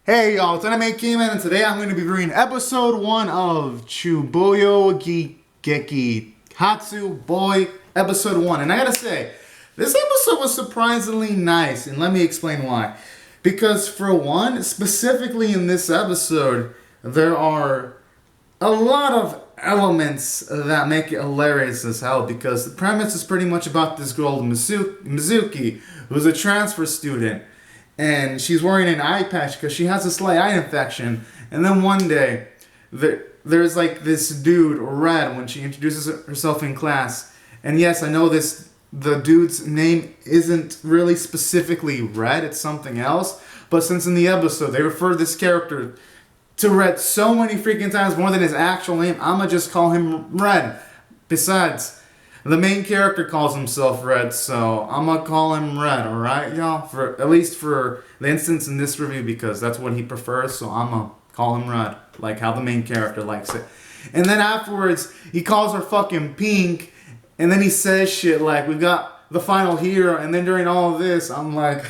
Hey y'all, it's Anime Keyman, and today I'm going to be reviewing episode 1 of Chuubyou Gekihatsu Boy, episode 1. And I gotta say, this episode was surprisingly nice, and let me explain why. Because for one, specifically in this episode, there are a lot of elements that make it hilarious as hell, because the premise is pretty much about this girl, Mizuki, who's a transfer student. And she's wearing an eye patch because she has a slight eye infection. And then one day, there's like this dude, Red, when she introduces herself in class. And yes, I know the dude's name isn't really specifically Red, it's something else. But since in the episode they refer to this character to Red so many freaking times more than his actual name, I'ma just call him Red. Besides, the main character calls himself Red, so I'm gonna call him Red, alright, y'all? For at least for the instance in this review, because that's what he prefers, so I'm gonna call him Red, like how the main character likes it. And then afterwards, he calls her fucking Pink, and then he says shit like, we got the final hero, and then during all of this, I'm like,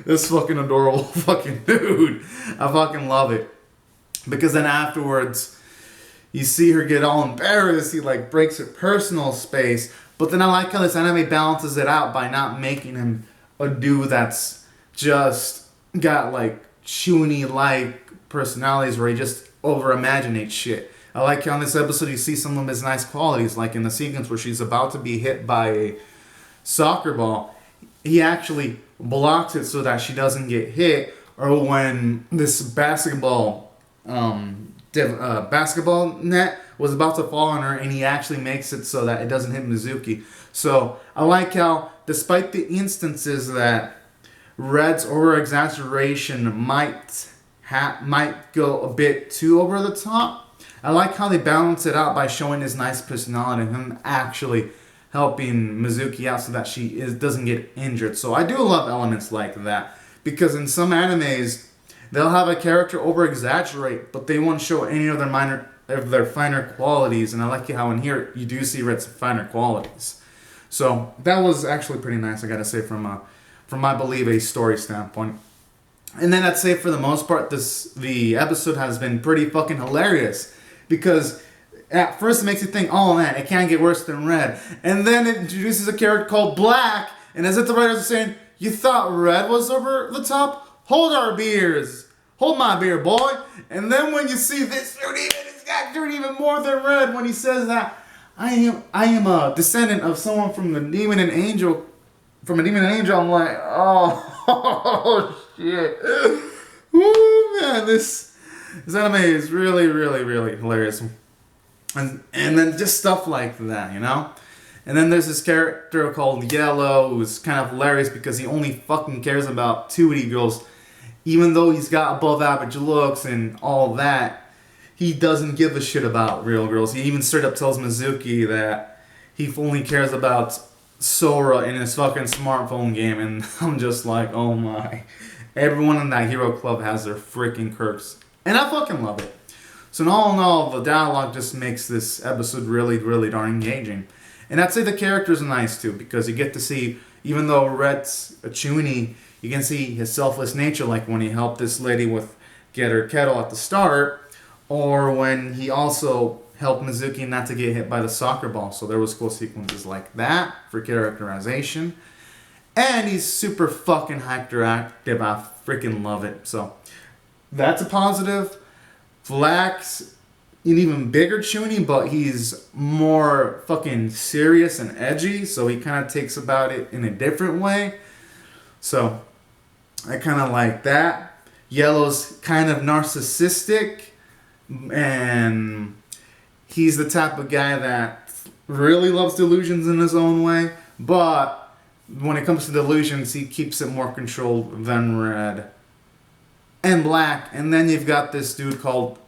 this fucking adorable fucking dude. I fucking love it. Because then afterwards, you see her get all embarrassed, he like breaks her personal space. But then I like how this anime balances it out by not making him a dude that's just got like Chuuny-like personalities where he just over-imaginates shit. I like how in this episode you see some of his nice qualities, like in the sequence where she's about to be hit by a soccer ball. He actually blocks it so that she doesn't get hit. Or when this basketball net was about to fall on her, and he actually makes it so that it doesn't hit Mizuki. So I like how, despite the instances that Red's over-exaggeration might go a bit too over the top, I like how they balance it out by showing his nice personality and him actually helping Mizuki out so that she doesn't get injured. So I do love elements like that, because in some animes they'll have a character over-exaggerate, but they won't show any of their finer qualities. And I like how in here you do see Red's finer qualities. So that was actually pretty nice, I gotta say, from I believe a story standpoint. And then I'd say for the most part, the episode has been pretty fucking hilarious, because at first it makes you think, oh man, it can't get worse than Red. And then it introduces a character called Black, and as if the writers are saying, you thought Red was over the top? Hold our beers. Hold my beer, boy. And then when you see this dude, it's acting even more than Red when he says that I am a descendant of someone from a demon and angel. I'm like, oh shit. Woo, man, this anime is really, really, really hilarious. And then just stuff like that, you know? And then there's this character called Yellow, who's kind of hilarious because he only fucking cares about 2D girls. Even though he's got above average looks and all that, he doesn't give a shit about real girls. He even straight up tells Mizuki that he only cares about Sora in his fucking smartphone game. And I'm just like, oh my. Everyone in that hero club has their freaking quirks. And I fucking love it. So in all, the dialogue just makes this episode really, really darn engaging. And I'd say the characters are nice too, because you get to see, even though Red's a Chuuny, you can see his selfless nature, like when he helped this lady get her kettle at the start, or when he also helped Mizuki not to get hit by the soccer ball. So there was cool sequences like that for characterization. And he's super fucking hyperactive. I freaking love it. So that's a positive. Black's an even bigger Chuuny, but he's more fucking serious and edgy, so he kind of takes about it in a different way. So I kind of like that. Yellow's kind of narcissistic, and he's the type of guy that really loves delusions in his own way, but when it comes to delusions, he keeps it more controlled than Red and Black. And then you've got this dude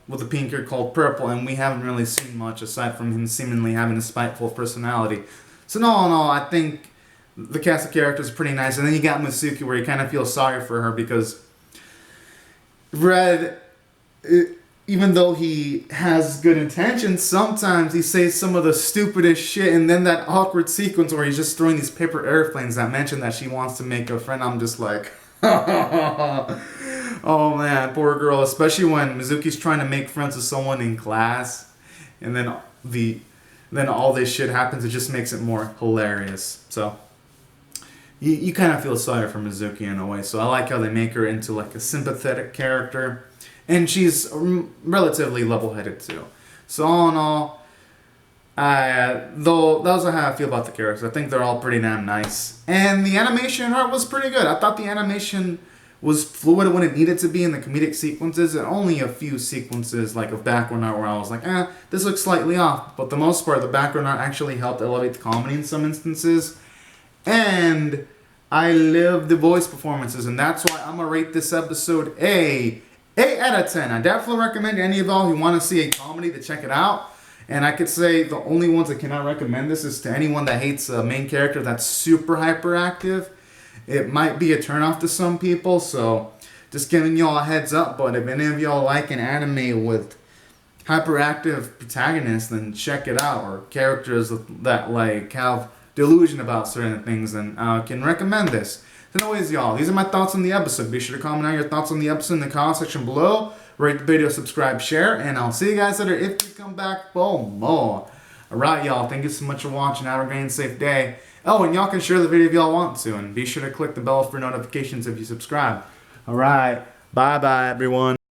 with a pink hair called Purple, and we haven't really seen much aside from him seemingly having a spiteful personality. So no, I think the cast of characters is pretty nice. And then you got Mizuki, where you kind of feel sorry for her, because Red, even though he has good intentions, sometimes he says some of the stupidest shit. And then that awkward sequence where he's just throwing these paper airplanes that mention that she wants to make a friend, I'm just like, Oh man, poor girl. Especially when Mizuki's trying to make friends with someone in class, and then all this shit happens. It just makes it more hilarious. So you kind of feel sorry for Mizuki in a way. So I like how they make her into like a sympathetic character, and she's relatively level-headed too. So all in all, though those are how I feel about the characters. I think they're all pretty damn nice, and the animation art was pretty good. I thought the animation was fluid when it needed to be in the comedic sequences, and only a few sequences like of background art where I was like, this looks slightly off. But the most part, the background art actually helped elevate the comedy in some instances. And I love the voice performances, and that's why I'm gonna rate this episode a 8 out of 10. I definitely recommend any of y'all who want to see a comedy to check it out. And I could say the only ones I cannot recommend this is to anyone that hates a main character that's super hyperactive. It might be a turnoff to some people, so just giving y'all a heads up. But if any of y'all like an anime with hyperactive protagonists, then check it out. Or characters that like have delusion about certain things, then I can recommend this. So anyways, y'all, these are my thoughts on the episode. Be sure to comment down your thoughts on the episode in the comment section below. Rate the video, subscribe, share, and I'll see you guys later if you come back for more. Alright, y'all, thank you so much for watching. Have a great and safe day. Oh, and y'all can share the video if y'all want to, and be sure to click the bell for notifications if you subscribe. Alright, bye-bye, everyone.